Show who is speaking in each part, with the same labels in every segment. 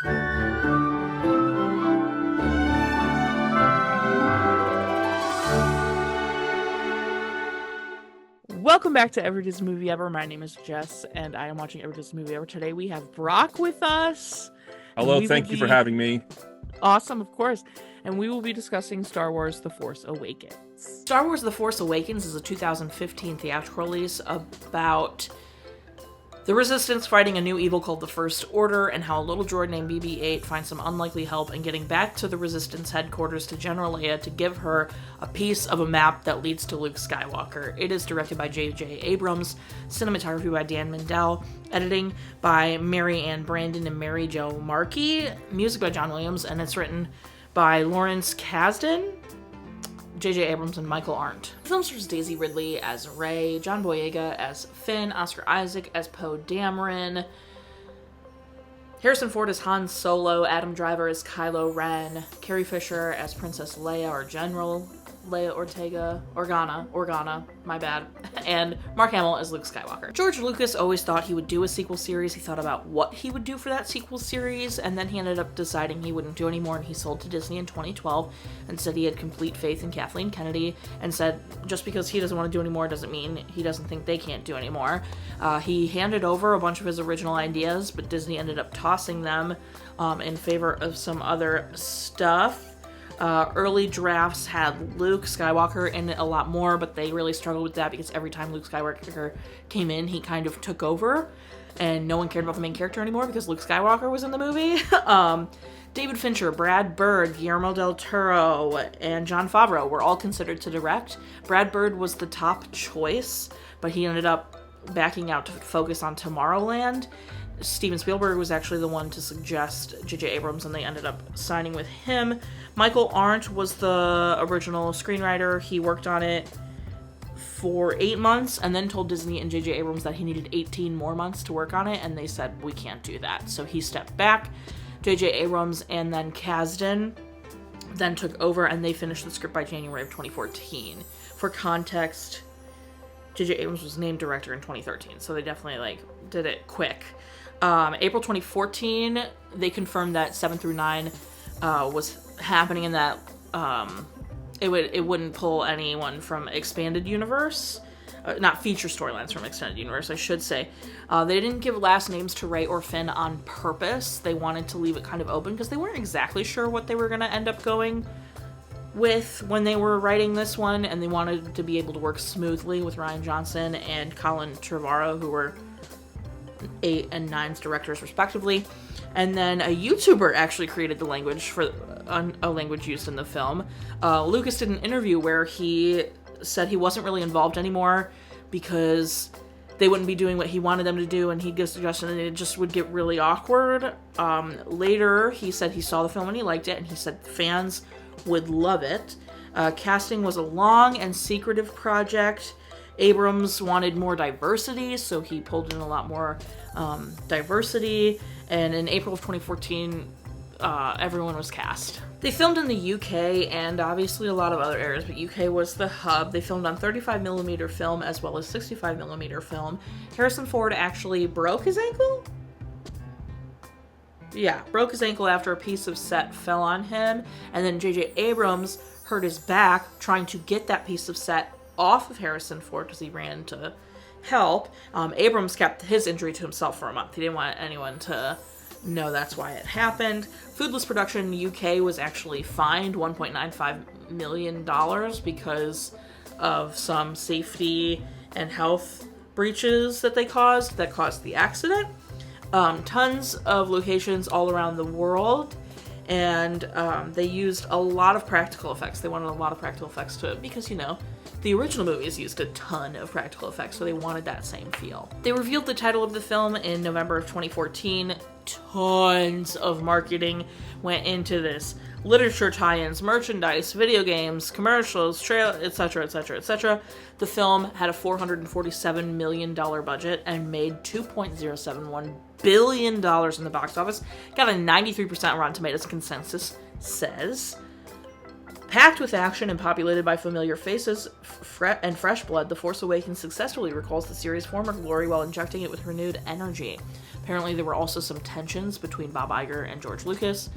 Speaker 1: Welcome back to Every Disney Movie Ever. My name is Jess, and I am watching Every Disney Movie Ever. Today we have Brock with us.
Speaker 2: Hello, thank you for having me.
Speaker 1: Awesome, of course. And we will be discussing Star Wars The Force Awakens. Star Wars The Force Awakens is a 2015 theatrical release about the Resistance fighting a new evil called the First Order, and how a little droid named BB-8 finds some unlikely help in getting back to the Resistance headquarters to General Leia to give her a piece of a map that leads to Luke Skywalker. It is directed by J.J. Abrams, cinematography by Dan Mindel, editing by Mariann Brandon and Mary Jo Markey, music by John Williams, and it's written by Lawrence Kasdan, J.J. Abrams, and Michael Arndt. The film stars Daisy Ridley as Rey, John Boyega as Finn, Oscar Isaac as Poe Dameron, Harrison Ford as Han Solo, Adam Driver as Kylo Ren, Carrie Fisher as Princess Leia or General Leia Organa, my bad, and Mark Hamill as Luke Skywalker. George Lucas always thought he would do a sequel series. He thought about what he would do for that sequel series, and then he ended up deciding he wouldn't do anymore, and he sold to Disney in 2012 and said he had complete faith in Kathleen Kennedy, and said just because he doesn't want to do anymore doesn't mean he doesn't think they can't do anymore. He handed over a bunch of his original ideas, but Disney ended up tossing them in favor of some other stuff. Early drafts had Luke Skywalker in it a lot more, but they really struggled with that because every time Luke Skywalker came in, he kind of took over, and no one cared about the main character anymore because Luke Skywalker was in the movie. David Fincher, Brad Bird, Guillermo del Toro, and Jon Favreau were all considered to direct. Brad Bird was the top choice, but he ended up backing out to focus on Tomorrowland. Steven Spielberg was actually the one to suggest J.J. Abrams, and they ended up signing with him. Michael Arndt was the original screenwriter. He worked on it for 8 months and then told Disney and J.J. Abrams that he needed 18 more months to work on it, and they said, we can't do that. So he stepped back. J.J. Abrams and then Kasdan then took over, and they finished the script by January of 2014. For context, J.J. Abrams was named director in 2013, so they definitely did it quick. April 2014, they confirmed that 7 through 9 was happening, and that it wouldn't pull anyone from Expanded Universe, not feature storylines from Extended Universe, I should say. They didn't give last names to Rey or Finn on purpose. They wanted to leave it kind of open because they weren't exactly sure what they were going to end up going with when they were writing this one, and they wanted to be able to work smoothly with Rian Johnson and Colin Trevorrow, who were 8 and 9's directors respectively. And then a YouTuber actually created the language for a language used in the film. Lucas did an interview where he said he wasn't really involved anymore because they wouldn't be doing what he wanted them to do, and he'd give suggestions and it just would get really awkward. Later, he said he saw the film and he liked it, and he said fans would love it. Casting was a long and secretive project. Abrams wanted more diversity, so he pulled in a lot more diversity, and in April of 2014, everyone was cast. They filmed in the UK and obviously a lot of other areas, but UK was the hub. They filmed on 35mm film as well as 65mm film. Harrison Ford actually broke his ankle? Yeah, broke his ankle after a piece of set fell on him, and then J.J. Abrams hurt his back trying to get that piece of set off of Harrison Ford because he ran to help. Abrams kept his injury to himself for a month. He didn't want anyone to know that's why it happened. Foodless Production UK was actually fined $1.95 million because of some safety and health breaches that caused the accident. Tons of locations all around the world, and they used a lot of practical effects. They wanted a lot of practical effects because, the original movies used a ton of practical effects, so they wanted that same feel. They revealed the title of the film in November of 2014. Tons of marketing went into this. Literature tie-ins, merchandise, video games, commercials, trailer, etc., etc., etc. The film had a $447 million budget and made $2.071 billion in the box office. Got a 93% Rotten Tomatoes consensus says. Packed with action and populated by familiar faces and fresh blood, The Force Awakens successfully recalls the series' former glory while injecting it with renewed energy. Apparently, there were also some tensions between Bob Iger and George Lucas.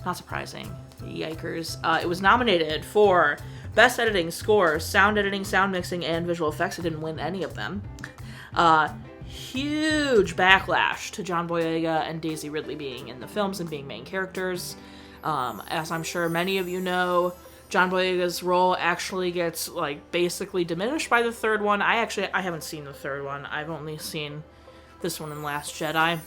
Speaker 1: Not surprising. Yikers. It was nominated for Best Editing, Score, Sound Editing, Sound Mixing, and Visual Effects. It didn't win any of them. Huge backlash to John Boyega and Daisy Ridley being in the films and being main characters. As I'm sure many of you know, John Boyega's role actually gets, basically diminished by the third one. I haven't seen the third one. I've only seen this one in Last Jedi.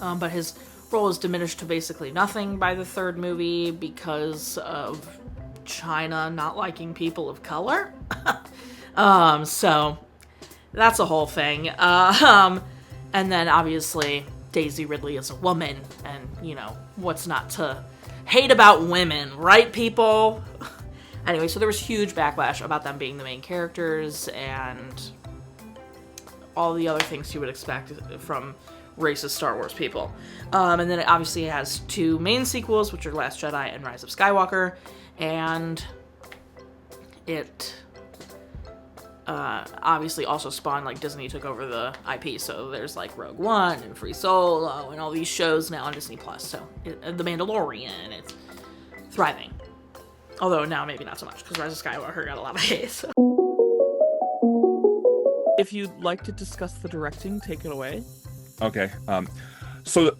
Speaker 1: But his role is diminished to basically nothing by the third movie because of China not liking people of color. So that's a whole thing. And then, obviously, Daisy Ridley is a woman, and, what's not to hate about women, right, people? Anyway, so there was huge backlash about them being the main characters and all the other things you would expect from racist Star Wars people. And then it obviously has two main sequels, which are Last Jedi and Rise of Skywalker, and it obviously also spawned, Disney took over the IP, so there's Rogue One and Free Solo and all these shows now on Disney Plus. So The Mandalorian, it's thriving. Although now maybe not so much, because Rise of Skywalker got a lot of hate. So.
Speaker 3: If you'd like to discuss the directing, take it away.
Speaker 2: Okay. So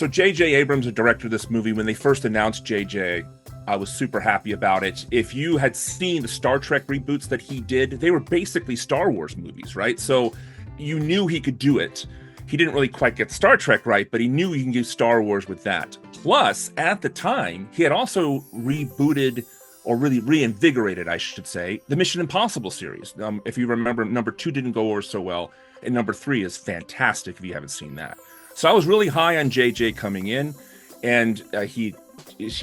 Speaker 2: J.J. Abrams, the director of this movie, when they first announced J.J., I was super happy about it. If you had seen the Star Trek reboots that he did, they were basically Star Wars movies, right? So you knew he could do it. He didn't really quite get Star Trek right, but he knew he can do Star Wars with that. Plus, at the time, he had also rebooted, or really reinvigorated, I should say, the Mission Impossible series. If you remember, number 2 didn't go over so well, and number 3 is fantastic if you haven't seen that. So I was really high on JJ coming in, and he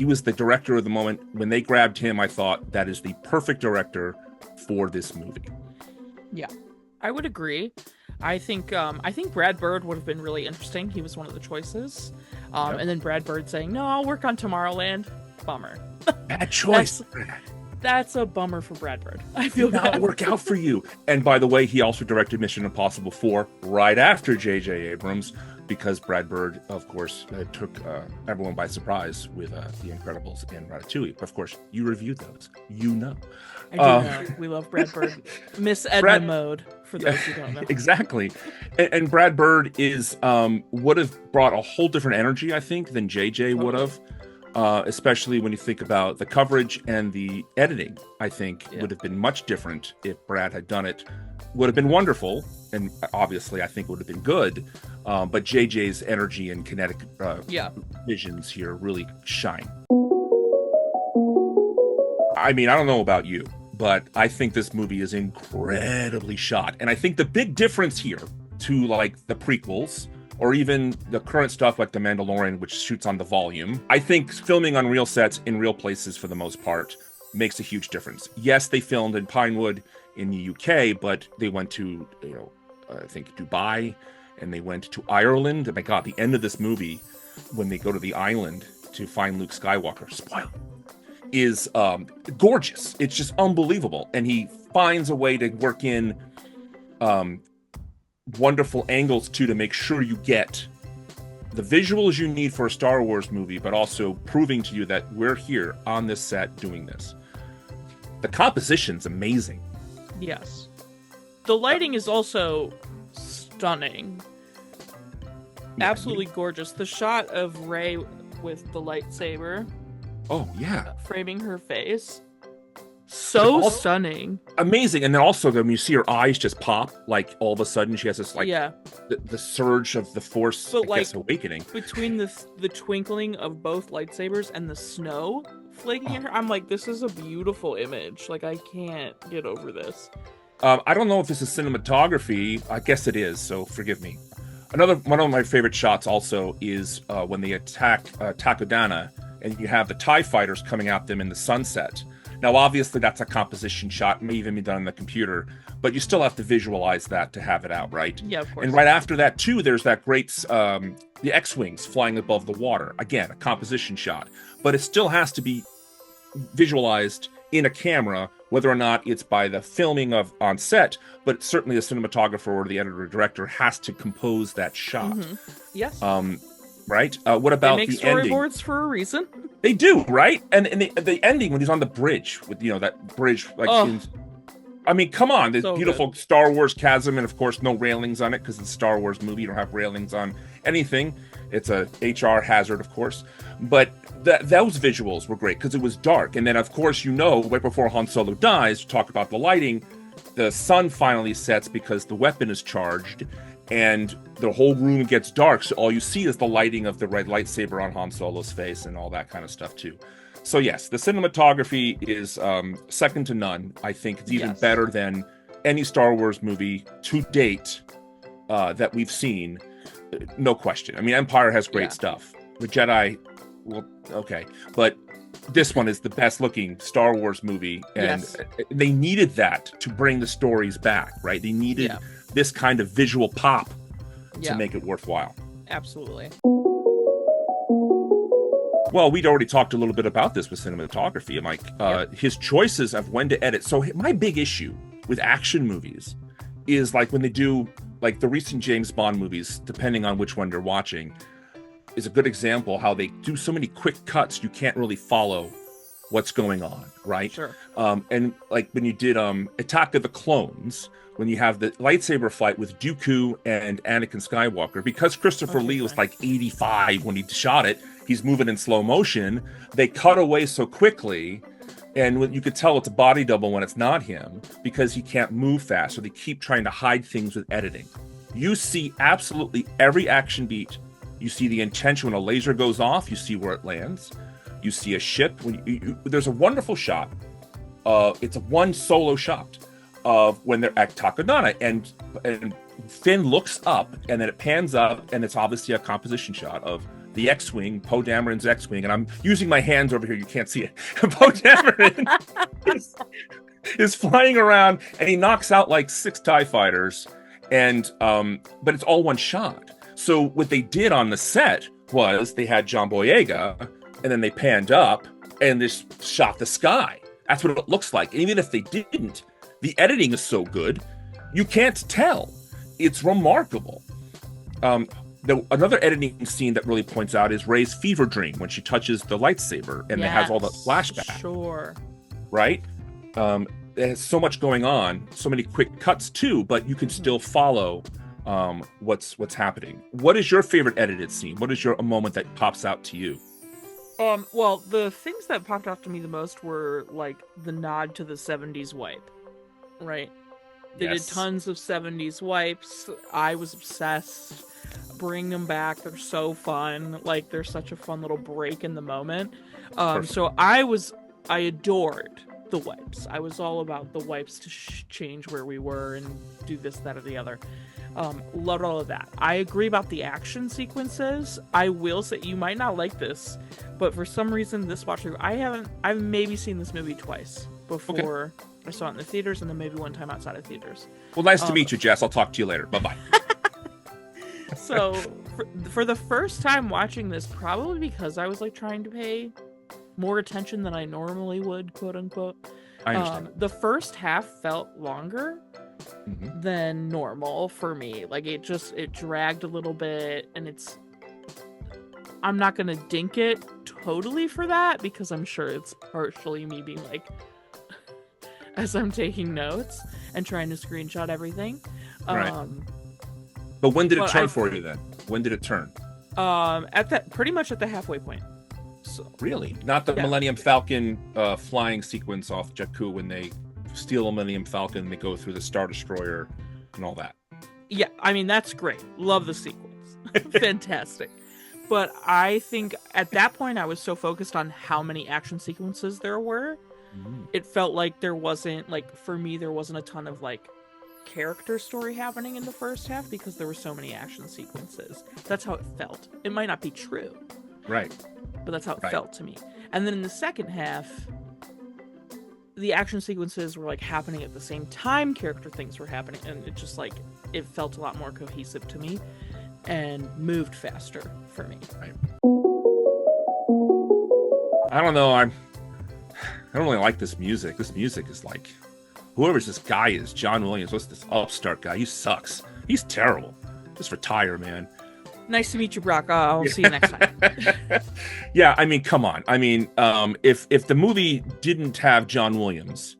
Speaker 2: was the director of the moment. When they grabbed him, I thought that is the perfect director for this movie.
Speaker 3: Yeah, I would agree. I think Brad Bird would have been really interesting. He was one of the choices. Yep. And then Brad Bird saying, "No, I'll work on Tomorrowland." Bummer.
Speaker 2: Bad choice.
Speaker 3: That's a bummer for Brad Bird. I feel
Speaker 2: bad. Not work out for you. And by the way, he also directed Mission Impossible 4 right after J.J. Abrams, because Brad Bird, of course, took everyone by surprise with The Incredibles and Ratatouille. Of course, you reviewed those. You know.
Speaker 3: I do know. We love Brad Bird. Miss Edna mode, for those who don't know.
Speaker 2: Exactly. And Brad Bird would have brought a whole different energy, I think, than JJ would have. Especially when you think about the coverage and the editing, I think would have been much different if Brad had done it. Would have been wonderful, and obviously I think would have been good. But JJ's energy and kinetic visions here really shine. I mean, I don't know about you, but I think this movie is incredibly shot. And I think the big difference here to the prequels, or even the current stuff like The Mandalorian, which shoots on the volume, I think filming on real sets in real places for the most part makes a huge difference. Yes, they filmed in Pinewood in the UK, but they went to, I think Dubai, and they went to Ireland. Oh my God, the end of this movie, when they go to the island to find Luke Skywalker, spoiler, is gorgeous. It's just unbelievable. And he finds a way to work in wonderful angles too, to make sure you get the visuals you need for a Star Wars movie, but also proving to you that we're here on this set doing this. The composition's amazing.
Speaker 3: Yes. The lighting is also stunning. Absolutely gorgeous. The shot of Rey with the lightsaber.
Speaker 2: Oh, yeah.
Speaker 3: Framing her face. So stunning. Amazing.
Speaker 2: And then also when you see her eyes just pop, all of a sudden she has this the surge of the Force, but awakening.
Speaker 3: Between the twinkling of both lightsabers and the snow flaking at her, I'm like, this is a beautiful image. I can't get over this.
Speaker 2: I don't know if this is cinematography. I guess it is, so forgive me. One of my favorite shots also is when they attack Takodana, and you have the TIE fighters coming at them in the sunset. Now, obviously, that's a composition shot, may even be done on the computer, but you still have to visualize that to have it out, right?
Speaker 3: Yeah, of course.
Speaker 2: And right after that, too, there's that great, the X-Wings flying above the water. Again, a composition shot. But it still has to be visualized in a camera, whether or not it's by the filming of on set, but certainly the cinematographer or the editor or director has to compose that shot.
Speaker 3: Yes.
Speaker 2: Right? What about
Speaker 3: they make
Speaker 2: the ending?
Speaker 3: storyboards for a reason.
Speaker 2: They do, right? And the ending when he's on the bridge with that bridge, like, I mean, come on, the
Speaker 3: So
Speaker 2: beautiful
Speaker 3: good.
Speaker 2: Star Wars chasm, and of course no railings on it because it's a Star Wars movie. You don't have railings on anything. It's a HR hazard, of course. But those visuals were great because it was dark. And then, of course, right before Han Solo dies, you talk about the lighting. The sun finally sets because the weapon is charged, and the whole room gets dark. So all you see is the lighting of the red lightsaber on Han Solo's face and all that kind of stuff too. So yes, the cinematography is second to none. I think it's even better than any Star Wars movie to date that we've seen. No question. I mean, Empire has great stuff. The Jedi, well, okay. But this one is the best looking Star Wars movie. And they needed that to bring the stories back, right? They needed this kind of visual pop to make it worthwhile.
Speaker 3: Absolutely.
Speaker 2: Well, we'd already talked a little bit about this with cinematography, and like his choices of when to edit. So my big issue with action movies is like when they do like the recent James Bond movies, depending on which one you're watching, is a good example how they do so many quick cuts you can't really follow what's going on, right?
Speaker 3: Sure.
Speaker 2: And like when you did Attack of the Clones, when you have the lightsaber fight with Dooku and Anakin Skywalker, because Christopher Lee was like 85 when he shot it, he's moving in slow motion, they cut away so quickly, and you could tell it's a body double when it's not him, because he can't move fast, so they keep trying to hide things with editing. You see absolutely every action beat. You see the intention when a laser goes off, you see where it lands. You see a ship. There's a wonderful shot. It's a one solo shot of when they're at Takodana, and Finn looks up, and then it pans up, and it's obviously a composition shot of the X-Wing, Poe Dameron's X-Wing, and I'm using my hands over here, you can't see it. Poe Dameron is flying around, and he knocks out like 6 TIE fighters, and but it's all one shot. So what they did on the set was they had John Boyega, and then they panned up, and just shot the sky. That's what it looks like. And even if they didn't, the editing is so good, you can't tell. It's remarkable. Another editing scene that really points out is Rey's fever dream when she touches the lightsaber and it has all the flashback.
Speaker 3: Sure.
Speaker 2: Right? It has so much going on, so many quick cuts too, but you can still follow what's happening. What is your favorite edited scene? What is a moment that pops out to you?
Speaker 3: Well, the things that popped out to me the most were like the nod to the 70s wipe, right? They did tons of 70s wipes. I was obsessed. Bring them back. They're so fun. Like, they're such a fun little break in the moment. So I adored the wipes. I was all about the wipes to change where we were and do this, that, or the other. Loved all of that. I agree about the action sequences. I will say, you might not like this, but for some reason this watch through, I've maybe seen this movie twice before. Okay. I saw it in the theaters and then maybe one time outside of theaters.
Speaker 2: Well, nice to meet you, Jess. I'll talk to you later. Bye-bye.
Speaker 3: So for the first time watching this, probably because I was like trying to pay more attention than I normally would, quote unquote.
Speaker 2: I understand.
Speaker 3: The first half felt longer than normal for me. Like it dragged a little bit, and I'm not gonna dink it totally for that because I'm sure it's partially me being like, as I'm taking notes and trying to screenshot everything.
Speaker 2: Right. But when did it turn for you then? When did it turn?
Speaker 3: Pretty much at the halfway point. So,
Speaker 2: really? Not the Millennium Falcon flying sequence off Jakku when they steal a Millennium Falcon and they go through the Star Destroyer and all that.
Speaker 3: Yeah, I mean, that's great. Love the sequence. Fantastic. But I think at that point I was so focused on how many action sequences there were. It felt like there wasn't, like, for me, there wasn't a ton of, like, character story happening in the first half because there were so many action sequences. That's how it felt. It might not be true.
Speaker 2: Right.
Speaker 3: But that's how it felt to me. And then in the second half, the action sequences were like happening at the same time character things were happening, and it just like it felt a lot more cohesive to me and moved faster for me.
Speaker 2: Right. I don't know. I don't really like this music. This music is like, whoever's this guy is, John Williams, what's this upstart guy? He sucks. He's terrible. Just retire, man.
Speaker 3: Nice to meet you, Brock. I'll see you next time.
Speaker 2: Yeah, I mean, come on. I mean, if the movie didn't have John Williams,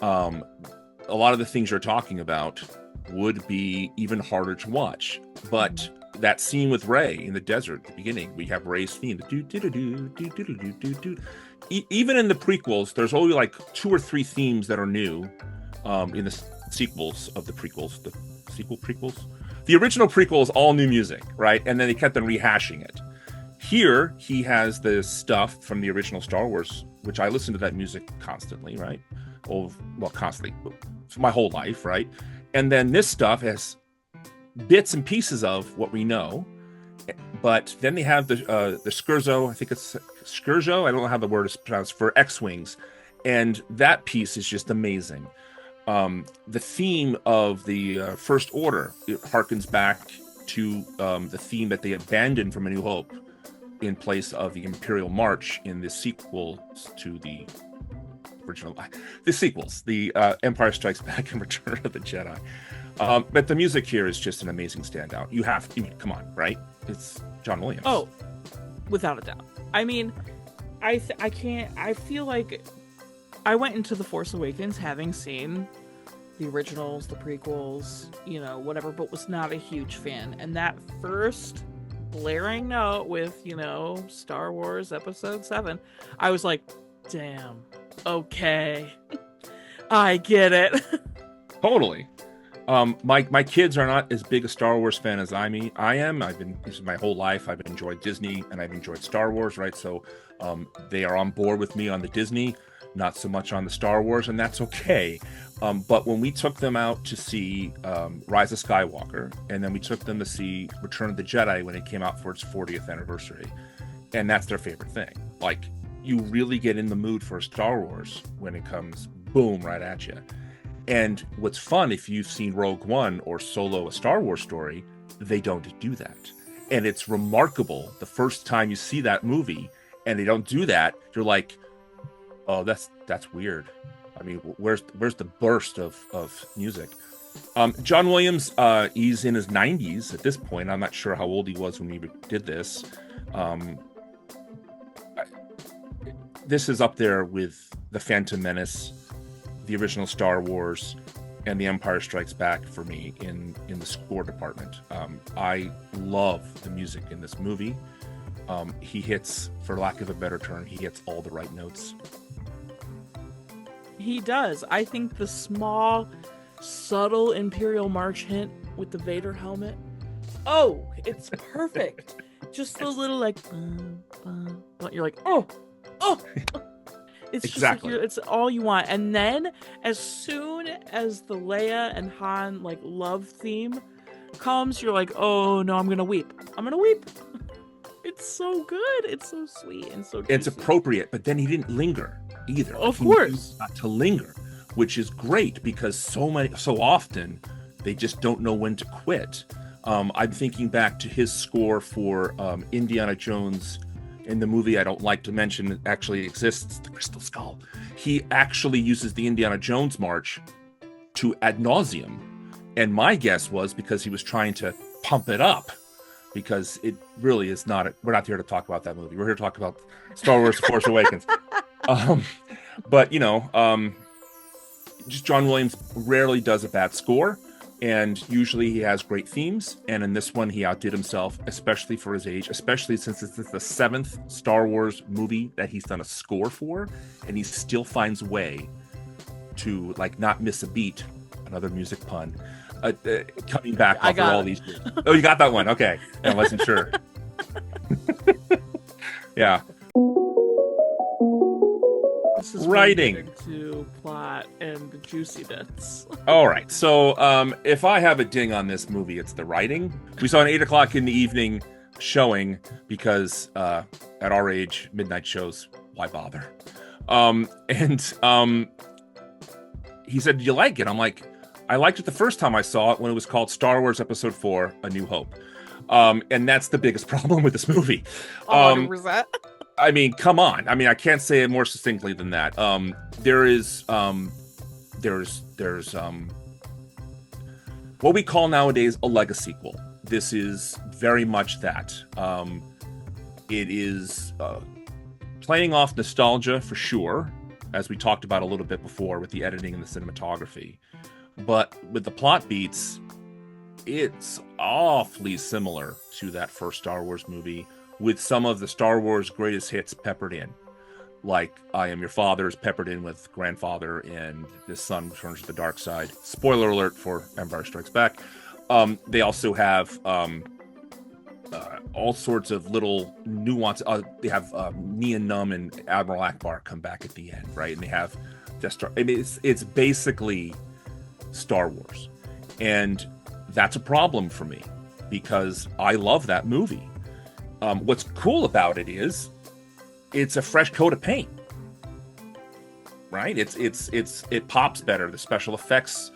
Speaker 2: a lot of the things you're talking about would be even harder to watch. But that scene with Rey in the desert at the beginning, we have Rey's theme. Even in the prequels, there's only like 2 or 3 themes that are new in the sequels of the prequels. The sequel prequels? The original prequel is all new music, right? And then they kept on rehashing it. Here, he has the stuff from the original Star Wars, which I listen to that music constantly, right? Well, constantly, for my whole life, right? And then this stuff has bits and pieces of what we know. But then they have the Scherzo, I think it's Scherzo, I don't know how the word is pronounced, for X-Wings. And that piece is just amazing. The theme of the First Order, it harkens back to the theme that they abandoned from A New Hope in place of the Imperial March in the sequels to the original, the sequels, the Empire Strikes Back and Return of the Jedi. But the music here is just an amazing standout. You have to, come on, right? It's John Williams.
Speaker 3: Oh, without a doubt. I mean, I feel like I went into The Force Awakens having seen the originals, the prequels, whatever, but was not a huge fan. And that first blaring note with, Star Wars Episode 7, I was like, damn, okay, I get it.
Speaker 2: Totally. My kids are not as big a Star Wars fan as I am. This is my whole life. I've enjoyed Disney and I've enjoyed Star Wars, right? So they are on board with me on the Disney, not so much on the Star Wars, and that's okay. But when we took them out to see Rise of Skywalker, and then we took them to see Return of the Jedi when it came out for its 40th anniversary, and that's their favorite thing. Like, you really get in the mood for Star Wars when it comes boom right at you. And what's fun, if you've seen Rogue One or Solo: A Star Wars Story, they don't do that. And it's remarkable the first time you see that movie and they don't do that, you're like, oh, that's weird. I mean, where's the burst of music? John Williams, he's in his 90s at this point. I'm not sure how old he was when he did this. This is up there with The Phantom Menace, the original Star Wars, and The Empire Strikes Back for me in the score department. I love the music in this movie. He hits, for lack of a better term, he hits all the right notes.
Speaker 3: He does. I think the small, subtle Imperial March hint with the Vader helmet, oh, it's perfect. Just the little like, you're like, oh. It's
Speaker 2: exactly.
Speaker 3: Just like it's all you want. And then as soon as the Leia and Han like love theme comes, you're like, oh no, I'm gonna weep. It's so good. It's so sweet and so juicy.
Speaker 2: It's appropriate, but then he didn't linger either.
Speaker 3: Of course.
Speaker 2: Not to linger, which is great because so often they just don't know when to quit. I'm thinking back to his score for Indiana Jones. In the movie I don't like to mention, it actually exists, The Crystal Skull. He actually uses the Indiana Jones march to ad nauseum. And my guess was because he was trying to pump it up, because it really is not, we're not here to talk about that movie. We're here to talk about Star Wars: Force Awakens. But, just John Williams rarely does a bad score. And usually he has great themes. And in this one, he outdid himself, especially for his age, especially since it's the 7th Star Wars movie that he's done a score for. And he still finds a way to, like, not miss a beat. Another music pun. Coming back after all these years. Oh, you got that one. Okay. I wasn't sure. Yeah.
Speaker 3: This is
Speaker 2: writing
Speaker 3: to plot and the juicy bits.
Speaker 2: All right, so if I have a ding on this movie, it's the writing. We saw an 8:00 in the evening showing because at our age, midnight shows, why bother? He said, "Do you like it?" I'm like, "I liked it the first time I saw it when it was called Star Wars Episode 4: A New Hope." And that's the biggest problem with this movie.
Speaker 3: 100%.
Speaker 2: I mean, come on. I mean, I can't say it more succinctly than that. There's what we call nowadays a legacy sequel. This is very much that. It is playing off nostalgia for sure, as we talked about a little bit before with the editing and the cinematography. But with the plot beats, it's awfully similar to that first Star Wars movie, with some of the Star Wars greatest hits peppered in. Like I Am Your Father is peppered in with Grandfather and This Son Returns to the Dark Side. Spoiler alert for Empire Strikes Back. They also have all sorts of little nuance. They have Nien Nunb and Admiral Akbar come back at the end, right? And they have Death Star. I mean, it's basically Star Wars. And that's a problem for me because I love that movie. What's cool about it is it's a fresh coat of paint, right? It pops better. The special effects,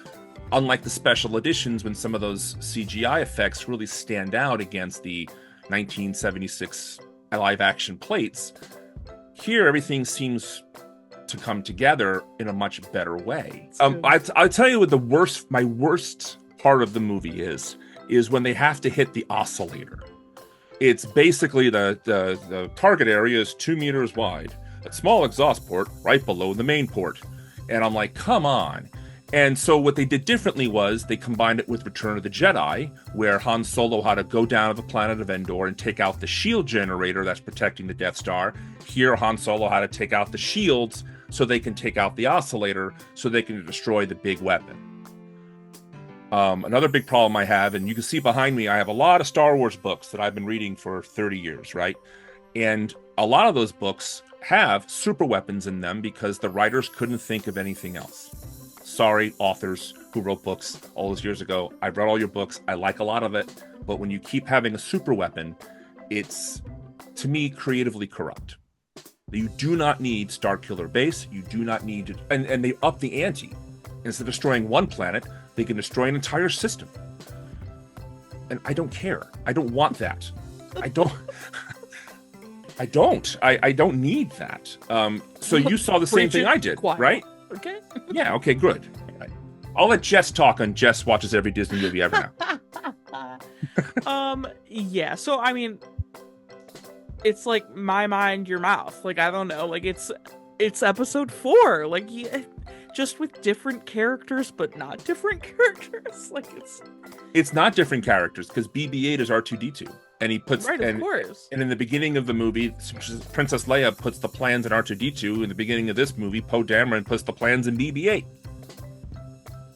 Speaker 2: unlike the special editions, when some of those CGI effects really stand out against the 1976 live action plates, here everything seems to come together in a much better way. I'll tell you what my worst part of the movie is when they have to hit the oscillator. It's basically the target area is 2 meters wide, a small exhaust port right below the main port. And I'm like, come on. And so what they did differently was they combined it with Return of the Jedi, where Han Solo had to go down to the planet of Endor and take out the shield generator that's protecting the Death Star. Here, Han Solo had to take out the shields so they can take out the oscillator so they can destroy the big weapon. Another big problem I have, and you can see behind me, I have a lot of Star Wars books that I've been reading for 30 years, right? And a lot of those books have super weapons in them because the writers couldn't think of anything else. Sorry, authors who wrote books all those years ago. I've read all your books. I like a lot of it. But when you keep having a super weapon, it's, to me, creatively corrupt. You do not need Starkiller Base. You do not need to, and they up the ante. Instead of destroying one planet, they can destroy an entire system. And I don't care. I don't want that. I don't need that. So you saw the same thing I did, right?
Speaker 3: Okay.
Speaker 2: Yeah, okay, good. I'll let Jess talk on Jess watches every Disney movie ever now.
Speaker 3: Yeah, so I mean, it's like my mind, your mouth. Like, I don't know, like it's episode 4. Like, yeah, just with different characters, but not different characters. Like it's not different characters because BB-8 is R2-D2, and he puts right, of course.
Speaker 2: And in the beginning of the movie, Princess Leia puts the plans in R2-D2. In the beginning of this movie, Poe Dameron puts the plans in BB-8.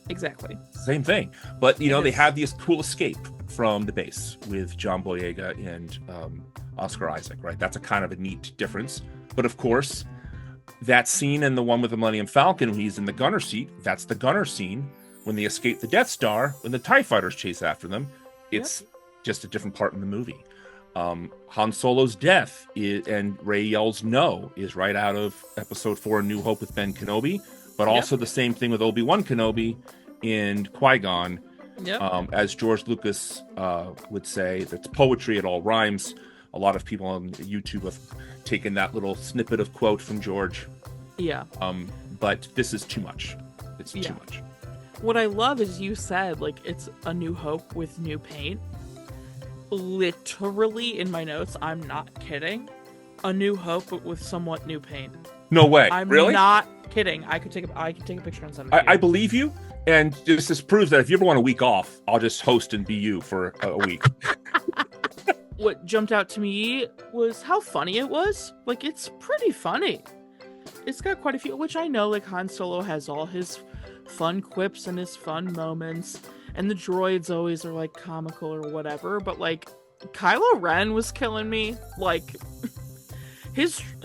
Speaker 3: Exactly.
Speaker 2: Same thing, but you know they have this cool escape from the base with John Boyega and Oscar Isaac, right? That's a kind of a neat difference. But of course, that scene and the one with the Millennium Falcon when he's in the gunner seat, that's the gunner scene when they escape the Death Star, when the TIE fighters chase after them. It's just a different part in the movie. Han Solo's death and Rey yells no is right out of episode 4 New Hope with Ben Kenobi, but also the same thing with Obi-Wan Kenobi and Qui-Gon. As George Lucas would say, that's poetry, it all rhymes. A lot of people on YouTube have taken that little snippet of quote from George. Yeah. But this is too much. It's too much.
Speaker 3: What I love is you said, like, it's A New Hope with new paint. Literally, in my notes, I'm not kidding. A New Hope with somewhat new paint.
Speaker 2: No way.
Speaker 3: I'm
Speaker 2: really?
Speaker 3: not kidding. I could take a picture and send it to you.
Speaker 2: I believe you. And this proves that if you ever want a week off, I'll just host and be you for a week.
Speaker 3: What jumped out to me was how funny it was. Like, it's pretty funny. It's got quite a few, which I know, like, Han Solo has all his fun quips and his fun moments, and the droids always are, like, comical or whatever, but, like, Kylo Ren was killing me. Like,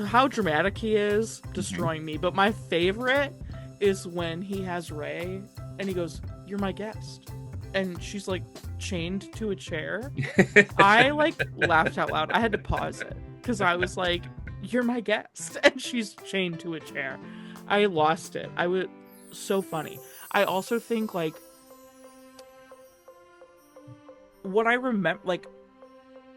Speaker 3: how dramatic he is, destroying me. But my favorite is when he has Rey, and he goes, "You're my guest." And she's, like, chained to a chair. I, like, laughed out loud. I had to pause it because I was like, "You're my guest," and she's chained to a chair. I lost it. So funny. I also think, like, what I remember, like,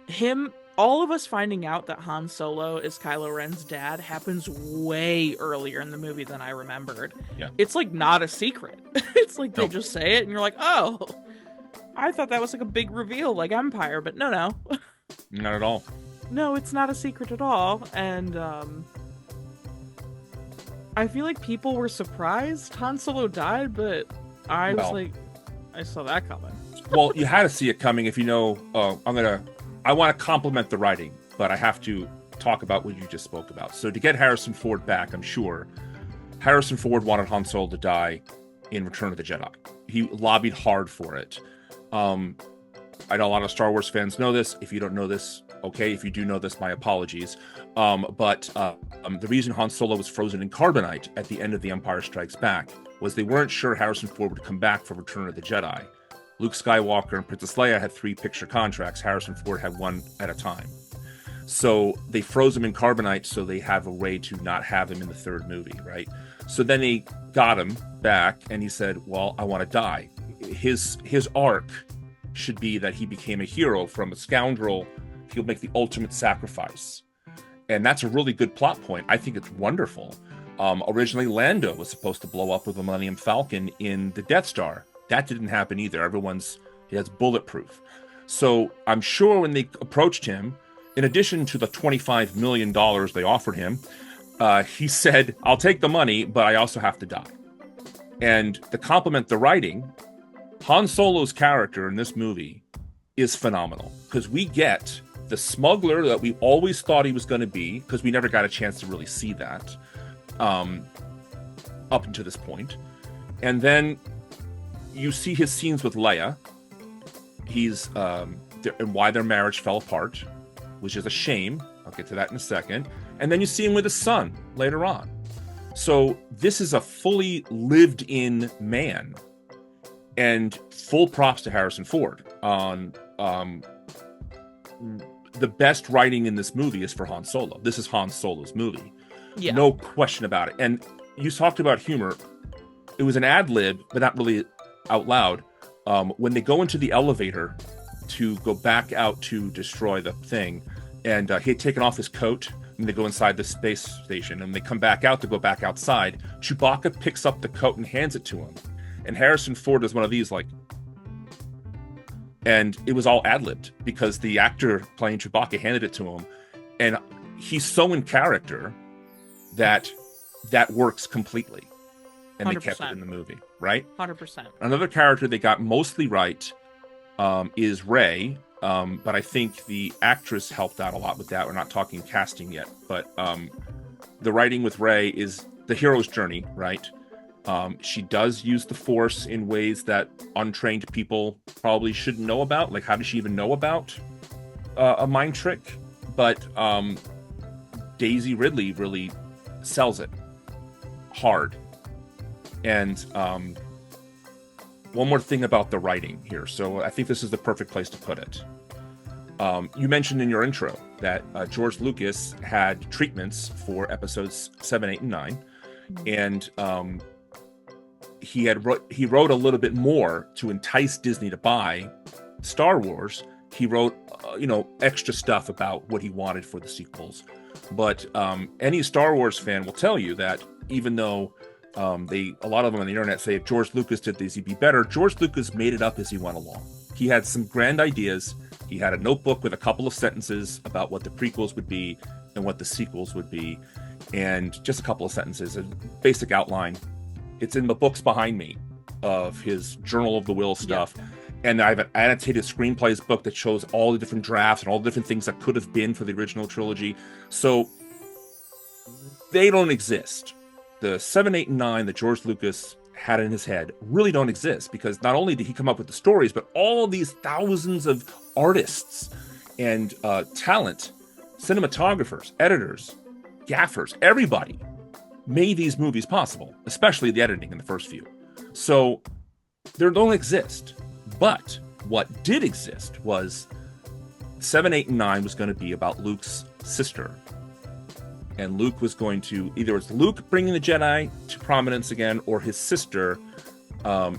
Speaker 3: him all of us finding out that Han Solo is Kylo Ren's dad happens way earlier in the movie than I remembered.
Speaker 2: Yeah.
Speaker 3: It's like not a secret. It's like they just say it and you're like, oh, I thought that was like a big reveal like Empire, but no.
Speaker 2: Not at all.
Speaker 3: No, it's not a secret at all. And I feel like people were surprised Han Solo died, but I was like, I saw that coming.
Speaker 2: Well, you had to see it coming if you know. I want to compliment the writing, but I have to talk about what you just spoke about. So to get Harrison Ford back, I'm sure Harrison Ford wanted Han Solo to die in Return of the Jedi. He lobbied hard for it. I know a lot of Star Wars fans know this. If you don't know this, okay. If you do know this, my apologies. But the reason Han Solo was frozen in carbonite at the end of The Empire Strikes Back was they weren't sure Harrison Ford would come back for Return of the Jedi. Luke Skywalker and Princess Leia had 3 picture contracts. Harrison Ford had 1 at a time. So they froze him in carbonite so they have a way to not have him in the 3rd movie, right? So then they got him back and he said, well, I want to die. His arc should be that he became a hero from a scoundrel. He'll make the ultimate sacrifice. And that's a really good plot point. I think it's wonderful. Originally, Lando was supposed to blow up with the Millennium Falcon in the Death Star. That didn't happen either. He has bulletproof. So I'm sure when they approached him, in addition to the $25 million they offered him, he said, I'll take the money, but I also have to die. And to compliment the writing, Han Solo's character in this movie is phenomenal because we get the smuggler that we always thought he was going to be, because we never got a chance to really see that up until this point. And then you see his scenes with Leia. He's and why their marriage fell apart, which is a shame. I'll get to that in a second. And then you see him with his son later on. So this is a fully lived-in man. And full props to Harrison Ford on the best writing in this movie is for Han Solo. This is Han Solo's movie. Yeah. No question about it. And you talked about humor. It was an ad lib, but not really out loud. When they go into the elevator to go back out to destroy the thing, and he had taken off his coat, and they go inside the space station, and they come back out to go back outside. Chewbacca picks up the coat and hands it to him. And Harrison Ford is one of these, like, and it was all ad-libbed because the actor playing Chewbacca handed it to him. And he's so in character that works completely. And 100%. They kept it in the movie, right?
Speaker 3: 100%.
Speaker 2: Another character they got mostly right is Rey. But I think the actress helped out a lot with that. We're not talking casting yet. But the writing with Rey is the hero's journey, right? She does use the Force in ways that untrained people probably shouldn't know about. Like, how does she even know about a mind trick? But Daisy Ridley really sells it hard. And one more thing about the writing here. So I think this is the perfect place to put it. You mentioned in your intro that George Lucas had treatments for episodes 7, 8, and 9. And he wrote a little bit more to entice Disney to buy Star Wars. He wrote, extra stuff about what he wanted for the sequels. But any Star Wars fan will tell you that even though a lot of them on the internet say if George Lucas did this, he'd be better, George Lucas made it up as he went along. He had some grand ideas. He had a notebook with a couple of sentences about what the prequels would be and what the sequels would be. And just a couple of sentences, a basic outline. It's in the books behind me of his Journal of the Will stuff. Yeah. And I have an annotated screenplays book that shows all the different drafts and all the different things that could have been for the original trilogy. So they don't exist. The 7, 8, and 9 that George Lucas had in his head really don't exist, because not only did he come up with the stories, but all these thousands of artists and talent, cinematographers, editors, gaffers, everybody made these movies possible, especially the editing in the first few. So they don't exist. But what did exist was 7, 8, and 9 was going to be about Luke's sister. And Luke was going to, either it's Luke bringing the Jedi to prominence again, or his sister.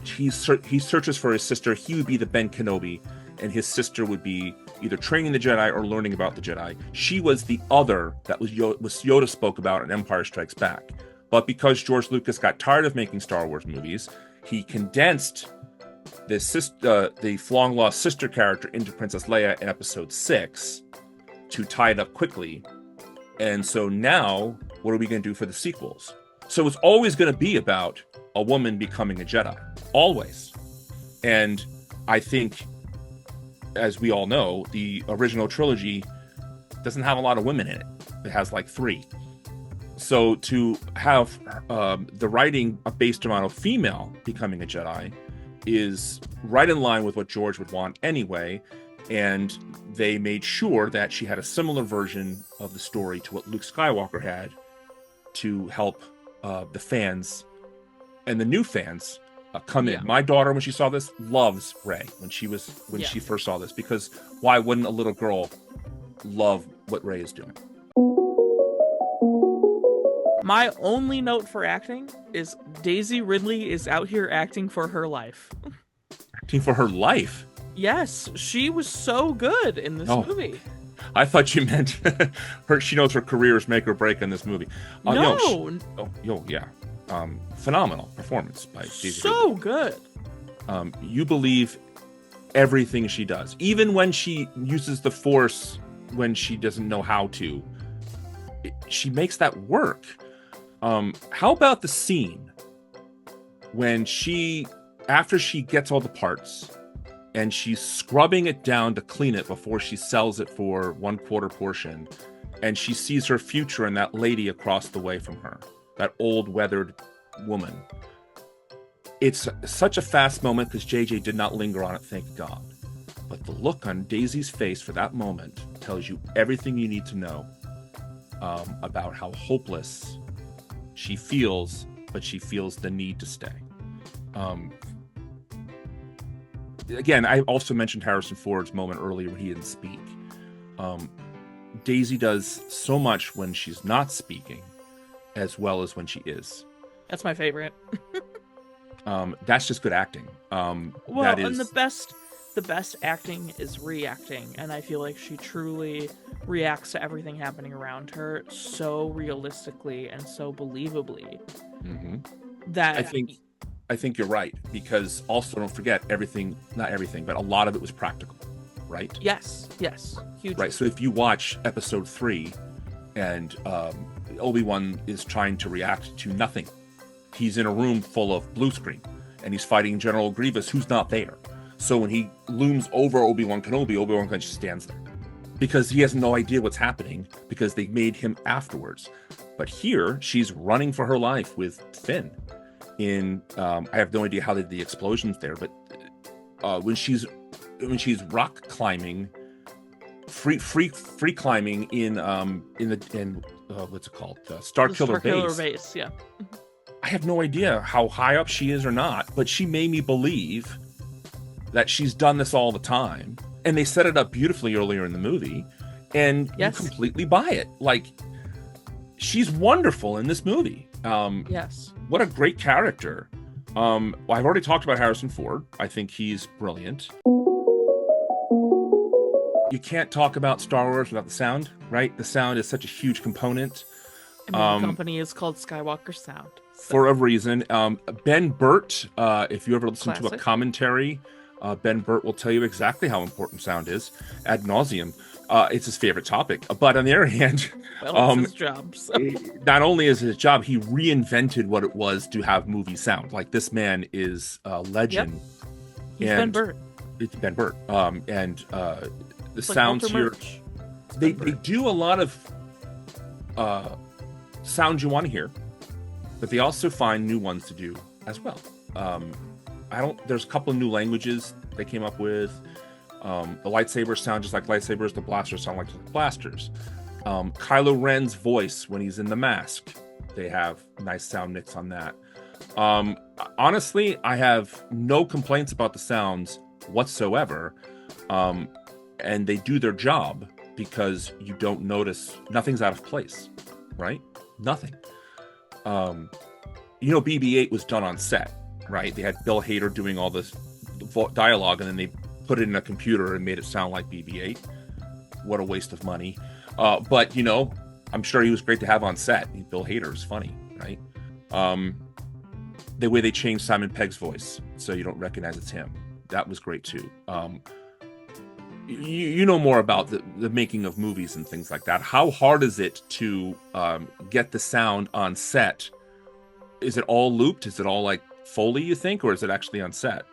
Speaker 2: He searches for his sister. He would be the Ben Kenobi, and his sister would be either training the Jedi or learning about the Jedi. She was the other that was Yoda spoke about in Empire Strikes Back. But because George Lucas got tired of making Star Wars movies, he condensed the long-lost sister character into Princess Leia in Episode 6 to tie it up quickly. And so now, what are we going to do for the sequels? So it's always going to be about a woman becoming a Jedi. Always. And I think, as we all know, the original trilogy doesn't have a lot of women in it. It has like 3. So to have the writing based around a female becoming a Jedi is right in line with what George would want anyway. And they made sure that she had a similar version of the story to what Luke Skywalker had to help the fans and the new fans come in. My daughter, when she saw this, loves Rey when she first saw this, because why wouldn't a little girl love what Rey is doing?
Speaker 3: My only note for acting is Daisy Ridley is out here acting for her life.
Speaker 2: Acting for her life?
Speaker 3: Yes, she was so good in this movie.
Speaker 2: I thought you meant she knows her career is make or break in this movie. Phenomenal performance by Daisy Ridley.
Speaker 3: So good.
Speaker 2: You believe everything she does, even when she uses the Force when she doesn't know how to. She makes that work. How about the scene when after she gets all the parts and she's scrubbing it down to clean it before she sells it for 1/4 portion, and she sees her future in that lady across the way from her, that old weathered woman. It's such a fast moment because JJ did not linger on it, thank God. But the look on Daisy's face for that moment tells you everything you need to know about how hopeless she feels, but she feels the need to stay. Again, I also mentioned Harrison Ford's moment earlier when he didn't speak. Daisy does so much when she's not speaking as well as when she is.
Speaker 3: That's my favorite.
Speaker 2: That's just good acting.
Speaker 3: And the best acting is reacting, and I feel like she truly reacts to everything happening around her so realistically and so believably.
Speaker 2: Mm-hmm.
Speaker 3: That
Speaker 2: I think you're right, because also don't forget not everything, but a lot of it was practical, right?
Speaker 3: Yes, huge.
Speaker 2: Right, so if you watch Episode 3 and Obi-Wan is trying to react to nothing. He's in a room full of blue screen, and he's fighting General Grievous, who's not there. So when he looms over Obi-Wan Kenobi just stands there. Because he has no idea what's happening, because they made him afterwards. But here, she's running for her life with Finn. I have no idea how they did the explosions there, but when she's rock climbing, free climbing in what's it called? Starkiller Base.
Speaker 3: Yeah.
Speaker 2: I have no idea how high up she is or not, but she made me believe that she's done this all the time. And they set it up beautifully earlier in the movie, and you completely buy it. Like, she's wonderful in this movie.
Speaker 3: Yes.
Speaker 2: What a great character. I've already talked about Harrison Ford. I think he's brilliant. You can't talk about Star Wars without the sound, right? The sound is such a huge component.
Speaker 3: And the company is called Skywalker Sound. So.
Speaker 2: For a reason. Ben Burt, if you ever listen to a commentary, Ben Burt will tell you exactly how important sound is ad nauseum. It's his favorite topic. But on the other hand,
Speaker 3: it's his job. So.
Speaker 2: Not only is it his job, he reinvented what it was to have movie sound. Like, this man is a legend.
Speaker 3: Yep. He's Ben Burt.
Speaker 2: It's Ben Burt. The sounds here, they do a lot of sounds you want to hear, but they also find new ones to do as well. There's a couple of new languages they came up with. The lightsabers sound just like lightsabers. The blasters sound like blasters. Kylo Ren's voice when he's in the mask, they have nice sound mix on that. Honestly, I have no complaints about the sounds whatsoever. And they do their job because you don't notice, nothing's out of place, right? Nothing. BB-8 was done on set, right? They had Bill Hader doing all this dialogue, and then they put it in a computer and made it sound like BB-8. What a waste of money. But, you know, I'm sure he was great to have on set. Bill Hader is funny, right? The way they changed Simon Pegg's voice so you don't recognize it's him. That was great too. You know more about the making of movies and things like that. How hard is it to get the sound on set? Is it all looped? Is it all like Foley, you think, or is it actually on set?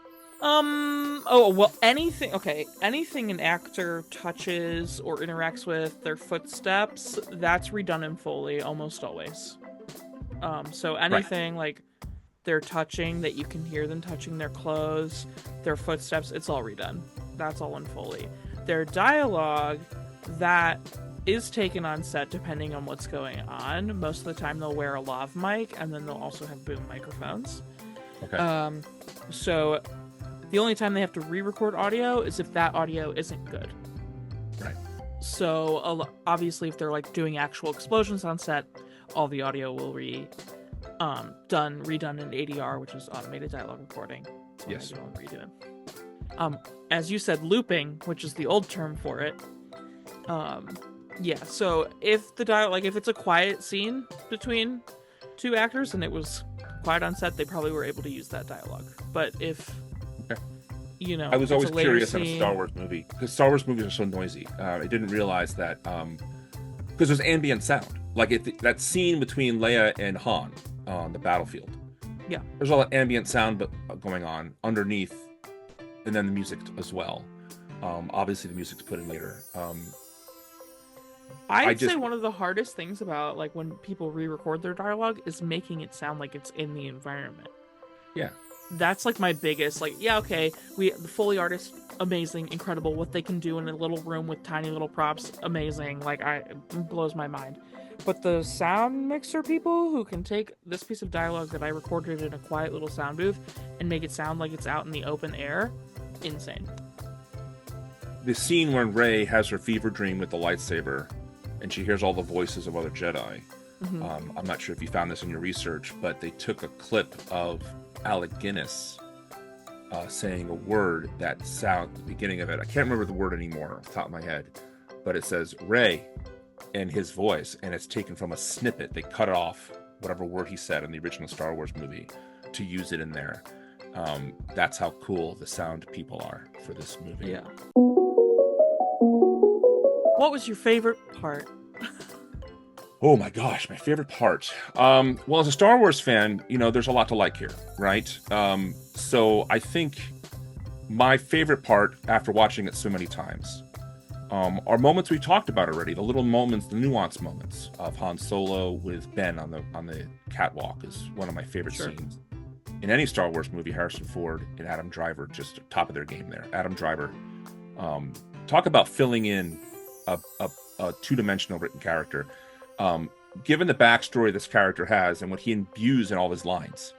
Speaker 3: Anything an actor touches or interacts with, their footsteps, that's redone in Foley almost always. So anything like they're touching that you can hear them touching their clothes, their footsteps, it's all redone. That's all in Foley. Their dialogue, that is taken on set depending on what's going on. Most of the time they'll wear a lav mic, and then they'll also have boom microphones.
Speaker 2: Okay.
Speaker 3: So the only time they have to re-record audio is if that audio isn't good.
Speaker 2: Right.
Speaker 3: So obviously if they're like doing actual explosions on set, all the audio will redone in ADR, which is automated dialogue recording.
Speaker 2: Yes.
Speaker 3: Redo it. As you said, looping, which is the old term for it. So if the dialogue, if it's a quiet scene between two actors and it was quiet on set, they probably were able to use that dialogue. But if
Speaker 2: I was always curious in a Star Wars movie, because Star Wars movies are so noisy. I didn't realize that because there's ambient sound, like that scene between Leia and Han on the battlefield.
Speaker 3: Yeah,
Speaker 2: there's all that ambient sound going on underneath, and then the music as well. Obviously, the music's put in later.
Speaker 3: I'd say one of the hardest things about like when people re-record their dialogue is making it sound like it's in the environment.
Speaker 2: Yeah.
Speaker 3: That's like my biggest, the Foley artist, amazing, incredible. What they can do in a little room with tiny little props, amazing. It blows my mind. But the sound mixer people who can take this piece of dialogue that I recorded in a quiet little sound booth and make it sound like it's out in the open air, insane.
Speaker 2: The scene when Rey has her fever dream with the lightsaber and she hears all the voices of other Jedi. Mm-hmm. I'm not sure if you found this in your research, but they took a clip of Alec Guinness saying a word that sound, the beginning of it. I can't remember the word anymore off the top of my head, but it says Rey in his voice, and it's taken from a snippet. They cut it off, whatever word he said in the original Star Wars movie, to use it in there. That's how cool the sound people are for this movie.
Speaker 3: Yeah. What was your favorite part?
Speaker 2: Oh my gosh, my favorite part. Well, as a Star Wars fan, there's a lot to like here, right? So I think my favorite part, after watching it so many times, are moments we talked about already. The little moments, the nuanced moments of Han Solo with Ben on the catwalk is one of my favorite scenes. In any Star Wars movie, Harrison Ford and Adam Driver, just top of their game there. Adam Driver, talk about filling in a two-dimensional written character. Given the backstory this character has and what he imbues in all of his lines,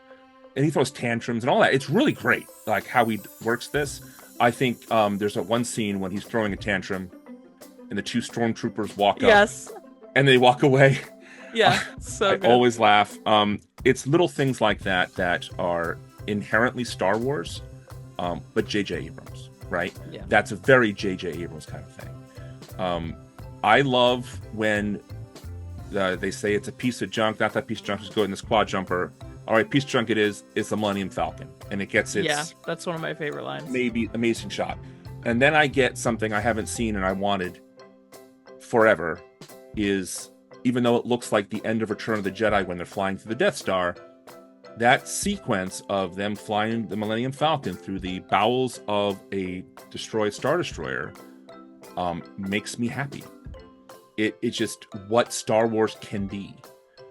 Speaker 2: and he throws tantrums and all that, it's really great, like how he works this. I think there's one scene when he's throwing a tantrum and the two stormtroopers walk up and they walk away.
Speaker 3: Yeah, so
Speaker 2: I always laugh. It's little things like that are inherently Star Wars, but J.J. Abrams, right?
Speaker 3: Yeah. That's
Speaker 2: a very J.J. Abrams kind of thing. I love when they say it's a piece of junk. Not that piece of junk is good in this quad jumper. All right, piece of junk it is. It's the Millennium Falcon, and it gets its.
Speaker 3: Yeah, that's one of my favorite lines.
Speaker 2: Maybe amazing shot, and then I get something I haven't seen and I wanted forever. Is even though it looks like the end of Return of the Jedi when they're flying through the Death Star, that sequence of them flying the Millennium Falcon through the bowels of a destroyed Star Destroyer makes me happy. It's just what Star Wars can be,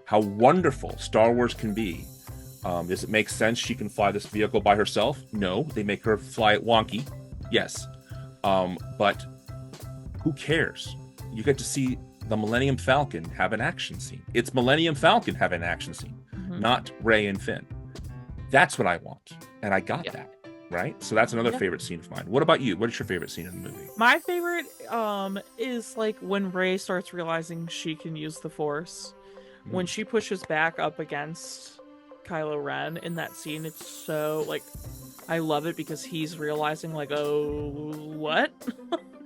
Speaker 2: how wonderful Star Wars can be. Does it make sense she can fly this vehicle by herself? No. They make her fly it wonky. Yes. But who cares? You get to see the Millennium Falcon have an action scene. It's Millennium Falcon have an action scene, not Rey and Finn. That's what I want. And I got that. Right? So that's another favorite scene of mine. What about you? What is your favorite scene in the movie?
Speaker 3: My favorite is like when Rey starts realizing she can use the Force. When she pushes back up against Kylo Ren in that scene, it's so like I love it because he's realizing, like, oh, what?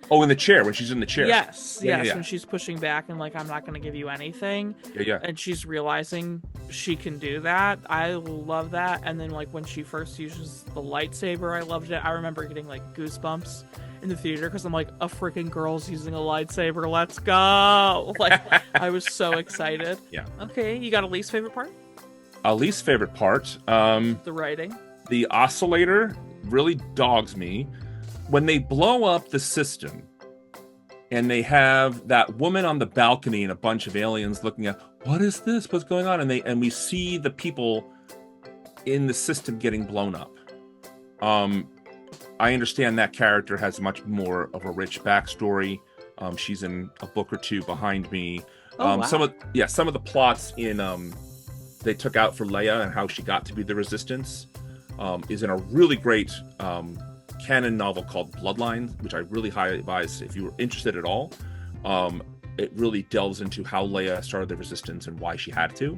Speaker 2: Oh, in the chair, when she's in the chair.
Speaker 3: Yes,
Speaker 2: Yeah,
Speaker 3: when she's pushing back and, like, I'm not going to give you anything.
Speaker 2: Yeah.
Speaker 3: And she's realizing she can do that. I love that. And then, like, when she first uses the lightsaber, I loved it. I remember getting, like, goosebumps in the theater because I'm like, a freaking girl's using a lightsaber. Let's go. Like, I was so excited.
Speaker 2: Yeah.
Speaker 3: Okay, you got a least favorite part?
Speaker 2: A least favorite part.
Speaker 3: The writing.
Speaker 2: The oscillator really dogs me. When they blow up the system and they have that woman on the balcony and a bunch of aliens looking at, what is this? What's going on? And we see the people in the system getting blown up. I understand that character has much more of a rich backstory. She's in a book or two behind me.
Speaker 3: Wow.
Speaker 2: Some of the plots in they took out for Leia and how she got to be the Resistance is in a really great canon novel called Bloodline, which I really highly advise if you were interested at all. It really delves into how Leia started the Resistance and why she had to.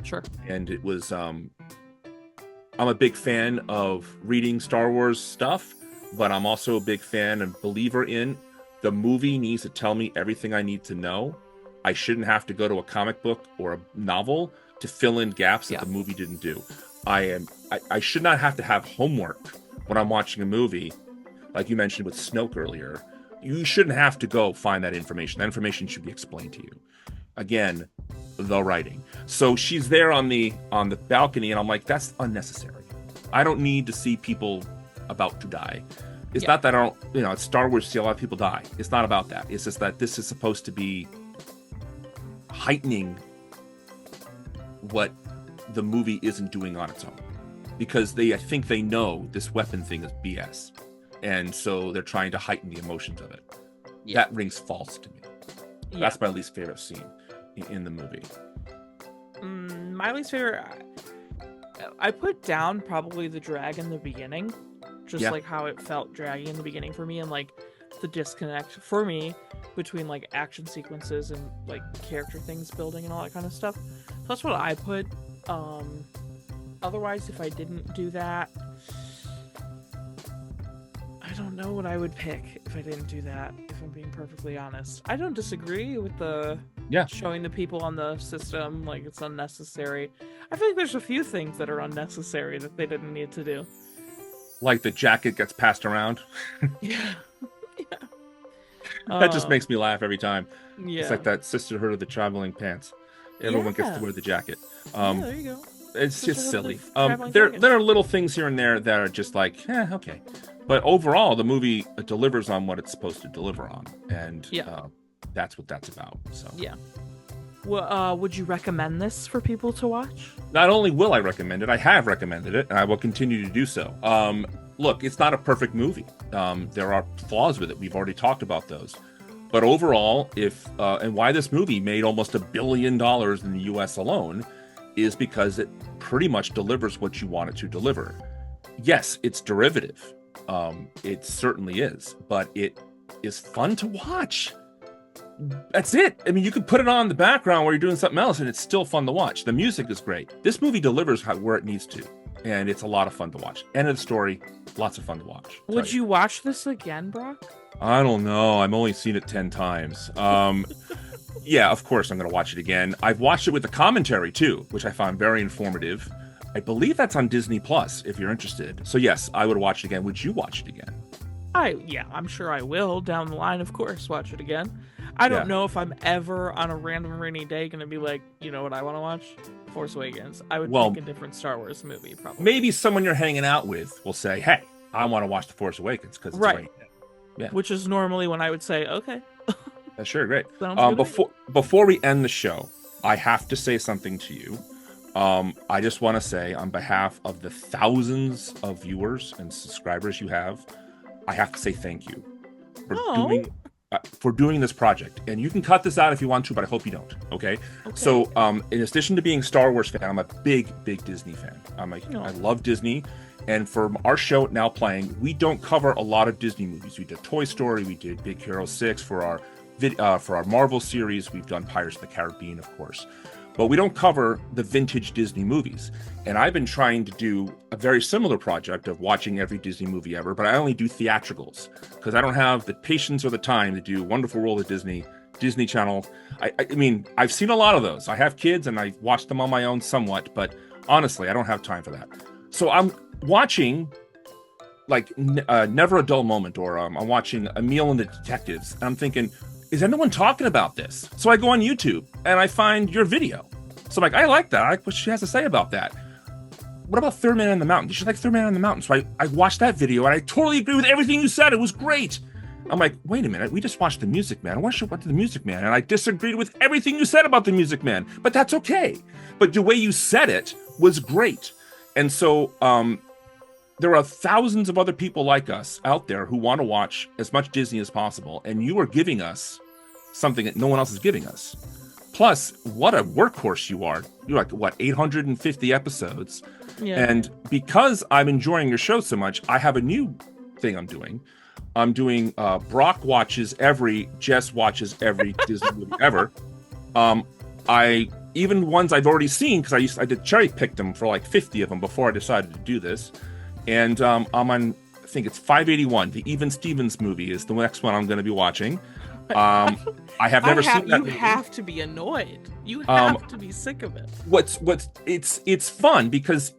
Speaker 3: Sure.
Speaker 2: And it was I'm a big fan of reading Star Wars stuff, but I'm also a big fan and believer in the movie needs to tell me everything I need to know. I shouldn't have to go to a comic book or a novel to fill in gaps that the movie didn't do. I should not have to have homework when I'm watching a movie, like you mentioned with Snoke earlier. You shouldn't have to go find that information. That information should be explained to you. Again, the writing. So she's there on the balcony, and I'm like, that's unnecessary. I don't need to see people about to die. It's not that I don't, it's Star Wars, see a lot of people die. It's not about that. It's just that this is supposed to be heightening what the movie isn't doing on its own. Because I think they know this weapon thing is BS. And so they're trying to heighten the emotions of it. Yeah. That rings false to me. Yeah. That's my least favorite scene in the movie.
Speaker 3: My least favorite, I put down probably the drag in the beginning. Just like how it felt draggy in the beginning for me, and like the disconnect for me between like action sequences and like character things building and all that kind of stuff. So that's what I put. Otherwise, if I didn't do that, I don't know what I would pick if I didn't do that, if I'm being perfectly honest. I don't disagree with the showing the people on the system like it's unnecessary. I feel like there's a few things that are unnecessary that they didn't need to do.
Speaker 2: Like the jacket gets passed around.
Speaker 3: Yeah.
Speaker 2: That just makes me laugh every time.
Speaker 3: Yeah.
Speaker 2: It's like that Sisterhood of the Traveling Pants. Everyone gets to wear the jacket.
Speaker 3: There you go.
Speaker 2: It's just silly. There are little things here and there that are just like, okay. But overall, the movie delivers on what it's supposed to deliver on. And that's what that's about. So
Speaker 3: yeah. Well, would you recommend this for people to watch?
Speaker 2: Not only will I recommend it, I have recommended it, and I will continue to do so. Look, it's not a perfect movie. There are flaws with it. We've already talked about those. But overall, and why this movie made almost $1 billion in the U.S. alone is because it pretty much delivers what you want it to deliver. Yes, it's derivative. It certainly is, but it is fun to watch. That's it. I mean, you could put it on in the background while you're doing something else, and it's still fun to watch. The music is great. This movie delivers where it needs to, and it's a lot of fun to watch. End of the story, lots of fun to watch.
Speaker 3: Would you watch this again, Brock?
Speaker 2: I don't know. I've only seen it 10 times. Yeah, of course I'm going to watch it again. I've watched it with the commentary, too, which I found very informative. I believe that's on Disney Plus, if you're interested. So, yes, I would watch it again. Would you watch it again?
Speaker 3: I'm sure I will. Down the line, of course, watch it again. I don't know if I'm ever on a random rainy day going to be like, you know what I want to watch? Force Awakens. I would pick a different Star Wars movie, probably.
Speaker 2: Maybe someone you're hanging out with will say, hey, I want to watch The Force Awakens because it's right.
Speaker 3: Yeah. Which is normally when I would say, okay.
Speaker 2: Sure, great. Before we end the show, I have to say something to you. I just want to say, on behalf of the thousands of viewers and subscribers you have, I have to say thank you for doing this project. And you can cut this out if you want to, but I hope you don't. Okay. So, in addition to being a Star Wars fan, I'm a big Disney fan. I love Disney. And for our show Now Playing, we don't cover a lot of Disney movies. We did Toy Story, we did Big Hero 6 for our for our Marvel series. We've done Pirates of the Caribbean, of course. But we don't cover the vintage Disney movies. And I've been trying to do a very similar project of watching every Disney movie ever, but I only do theatricals because I don't have the patience or the time to do Wonderful World of Disney, Disney Channel. I mean, I've seen a lot of those. I have kids and I watch them on my own somewhat, but honestly, I don't have time for that. So I'm watching like Never a Dull Moment, or I'm watching Emil and the Detectives, and I'm thinking, is anyone talking about this? So I go on YouTube and I find your video. So I'm like, I like that. I like what she has to say about that. What about Third Man on the Mountain? Did she like Third Man on the Mountain? So I watched that video and I totally agree with everything you said. It was great. I'm like, wait a minute. We just watched The Music Man. I watched The Music Man, and I disagreed with everything you said about The Music Man. But that's okay. But the way you said it was great. And so there are thousands of other people like us out there who want to watch as much Disney as possible, and you are giving us something that no one else is giving us. Plus, what a workhorse you are. You're like, what, 850 episodes? Yeah. And because I'm enjoying your show so much, I have a new thing I'm doing. I'm doing Brock watches every, Jess watches every Disney movie ever. Even ones I've already seen, because I did cherry pick them for like 50 of them before I decided to do this. And I'm on, I think it's 581. The Even Stevens movie is the next one I'm going to be watching. I have never seen that movie.
Speaker 3: You have to be annoyed. You have to be sick of it.
Speaker 2: It's fun because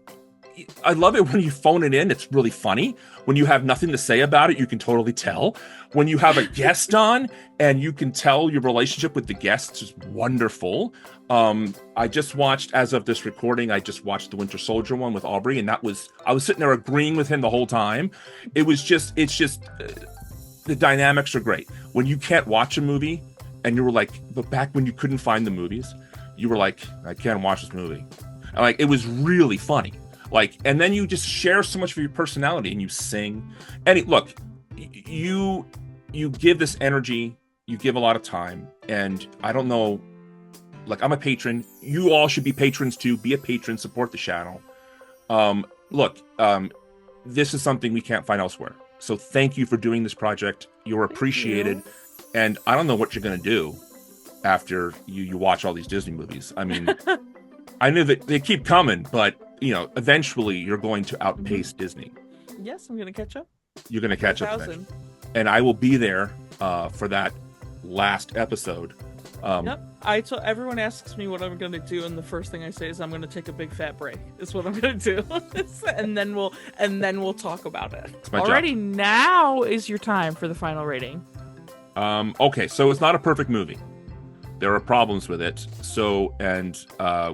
Speaker 2: I love it when you phone it in. It's really funny. When you have nothing to say about it, you can totally tell. When you have a guest on and you can tell your relationship with the guests is wonderful. I just watched, as of this recording, I just watched the Winter Soldier one with Aubrey, and I was sitting there agreeing with him the whole time. It's just the dynamics are great. When you can't watch a movie and you were like, but back when you couldn't find the movies, you were like, I can't watch this movie. And like, it was really funny. Like, and then you just share so much of your personality and you sing. And look, you give this energy, you give a lot of time, and I don't know, like, I'm a patron. You all should be patrons too. Be a patron, support the channel. This is something we can't find elsewhere. So thank you for doing this project. You're appreciated. And I don't know what you're going to do after you watch all these Disney movies. I mean, I know that they keep coming, but eventually you're going to outpace Disney.
Speaker 3: Yes, I'm going to catch up.
Speaker 2: You're going to catch up. And I will be there for that last episode.
Speaker 3: Yep. Everyone asks me what I'm going to do, and the first thing I say is I'm going to take a big fat break. Is what I'm going to do, and then we'll talk about it. Alrighty, now is your time for the final rating.
Speaker 2: Okay, so it's not a perfect movie. There are problems with it. So, and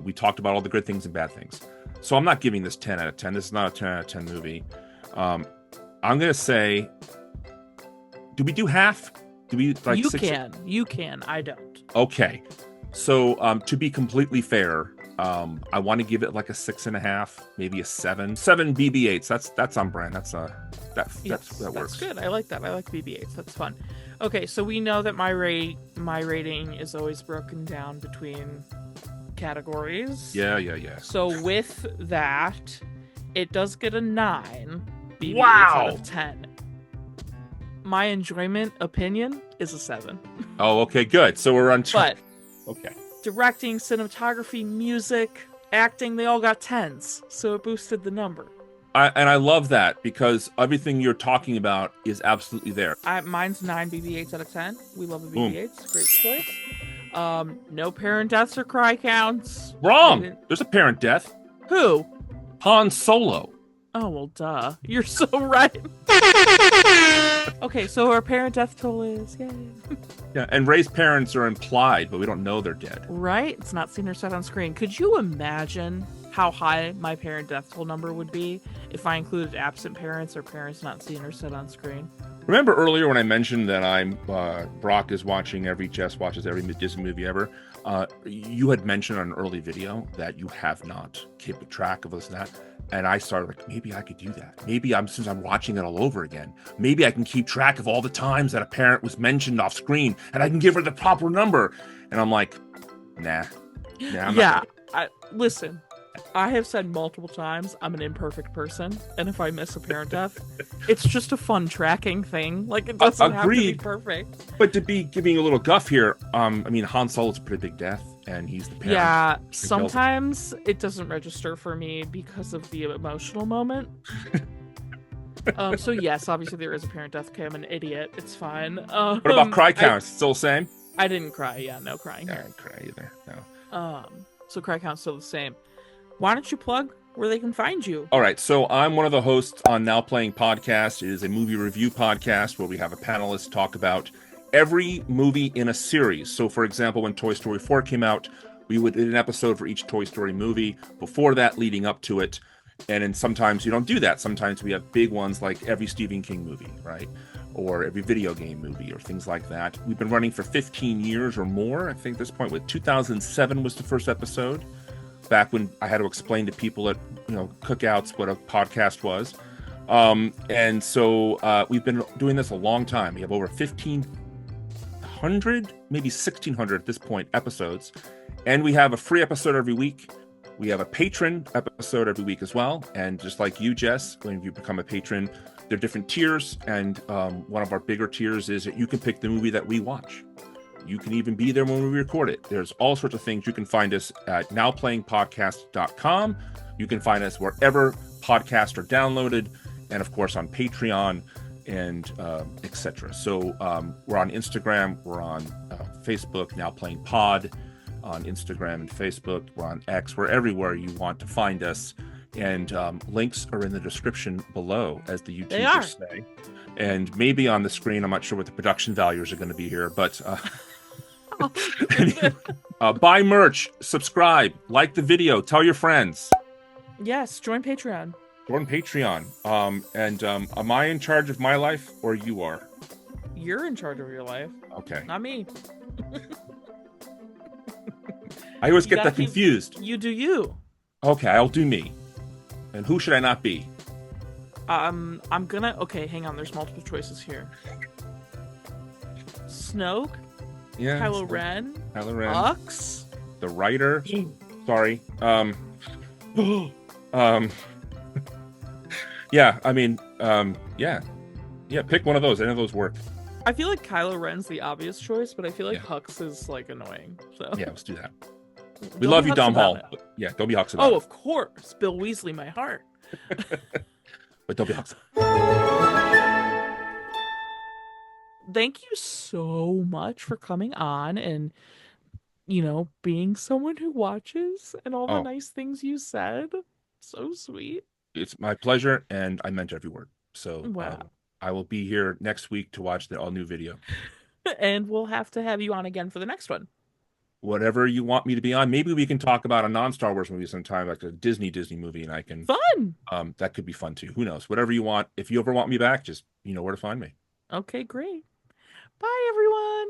Speaker 2: we talked about all the good things and bad things. So I'm not giving this 10 out of 10. This is not a 10 out of 10 movie. I'm going to say, do we do half? Do we like
Speaker 3: You can. I don't.
Speaker 2: Okay. So to be completely fair, I want to give it like a 6.5, maybe a 7. 7 BB-8s. That's on brand. That works.
Speaker 3: That's good. I like that. I like BB-8s. That's fun. Okay, so we know that my rating is always broken down between categories.
Speaker 2: Yeah.
Speaker 3: So with that, it does get a 9 BB-8s out of 10. My enjoyment opinion is a 7.
Speaker 2: Oh, okay, good. So we're on track.
Speaker 3: But
Speaker 2: okay.
Speaker 3: Directing, cinematography, music, acting, they all got 10s. So it boosted the number.
Speaker 2: I love that because everything you're talking about is absolutely there.
Speaker 3: Mine's 9 BB-8s out of 10. We love the BB-8s. Great choice. No parent deaths or cry counts.
Speaker 2: Wrong. There's a parent death.
Speaker 3: Who?
Speaker 2: Han Solo.
Speaker 3: Oh, well, duh. You're so right. Okay, so our parent death toll is, yay.
Speaker 2: Yeah, and Rey's parents are implied, but we don't know they're dead.
Speaker 3: Right? It's not seen or said on screen. Could you imagine how high my parent death toll number would be if I included absent parents or parents not seen or said on screen?
Speaker 2: Remember earlier when I mentioned that Brock is watching Jess watches every Disney movie ever? You had mentioned on an early video that you have not kept track of this and that. And I started like, maybe I could do that. Maybe since I'm watching it all over again, maybe I can keep track of all the times that a parent was mentioned off screen and I can give her the proper number. And I'm like, nah.
Speaker 3: Yeah. Listen, I have said multiple times I'm an imperfect person, and if I miss a parent death, it's just a fun tracking thing. Like, it doesn't have to be perfect.
Speaker 2: But to be giving a little guff here, I mean, Han Solo's a pretty big death, and he's the parent.
Speaker 3: Yeah, sometimes it doesn't register for me because of the emotional moment. So yes, obviously there is a parent death. Okay, I'm an idiot. It's fine.
Speaker 2: What about cry count? Still the same?
Speaker 3: I didn't cry. Yeah, no crying
Speaker 2: Yeah,
Speaker 3: here.
Speaker 2: I didn't cry either. No.
Speaker 3: So cry count's still the same. Why don't you plug where they can find you?
Speaker 2: All right, so I'm one of the hosts on Now Playing Podcast. It is a movie review podcast where we have a panelist talk about every movie in a series. So, for example, when Toy Story 4 came out, we would do an episode for each Toy Story movie. Before that, leading up to it. And then sometimes you don't do that. Sometimes we have big ones like every Stephen King movie, right? Or every video game movie or things like that. We've been running for 15 years or more. I think at this point, with 2007 was the first episode. Back when I had to explain to people at cookouts what a podcast was. And so we've been doing this a long time. We have over 1,500, maybe 1,600 at this point, episodes. And we have a free episode every week. We have a patron episode every week as well. And just like you, Jess, when you become a patron, there are different tiers. And one of our bigger tiers is that you can pick the movie that we watch. You can even be there when we record it. There's all sorts of things. You can find us at nowplayingpodcast.com. You can find us wherever podcasts are downloaded, and of course on Patreon and etc. So we're on Instagram, we're on Facebook, Now Playing Pod on Instagram and Facebook. We're on X. We're everywhere you want to find us. And links are in the description below, as the YouTubers say. And maybe on the screen. I'm not sure what the production values are going to be here, but buy merch, subscribe, like the video, tell your friends.
Speaker 3: Yes, join Patreon.
Speaker 2: Join Patreon. And am I in charge of my life, or you are?
Speaker 3: You're in charge of your life.
Speaker 2: Okay.
Speaker 3: Not me.
Speaker 2: I always get that confused.
Speaker 3: You do you.
Speaker 2: Okay, I'll do me. And who should I not be?
Speaker 3: I'm gonna... Okay, hang on. There's multiple choices here. Snoke.
Speaker 2: Yeah.
Speaker 3: Kylo Ren. Hux.
Speaker 2: The writer. Sorry. Yeah, I mean, yeah. Yeah, pick one of those. Any of those work.
Speaker 3: I feel like Kylo Ren's the obvious choice, but I feel like Hux is, like, annoying. So
Speaker 2: yeah, let's do that. We love you, Dom Hall. Yeah, don't be Hux about it.
Speaker 3: Oh, of course. Bill Weasley, my heart.
Speaker 2: But don't be Hux.
Speaker 3: Thank you so much for coming on and, being someone who watches and all the nice things you said. So sweet.
Speaker 2: It's my pleasure, and I meant every word. So
Speaker 3: wow.
Speaker 2: I will be here next week to watch the all-new video.
Speaker 3: And we'll have to have you on again for the next one.
Speaker 2: Whatever you want me to be on. Maybe we can talk about a non-Star Wars movie sometime, like a Disney movie, and I can...
Speaker 3: Fun!
Speaker 2: That could be fun, too. Who knows? Whatever you want. If you ever want me back, just you know where to find me.
Speaker 3: Okay, great. Bye, everyone!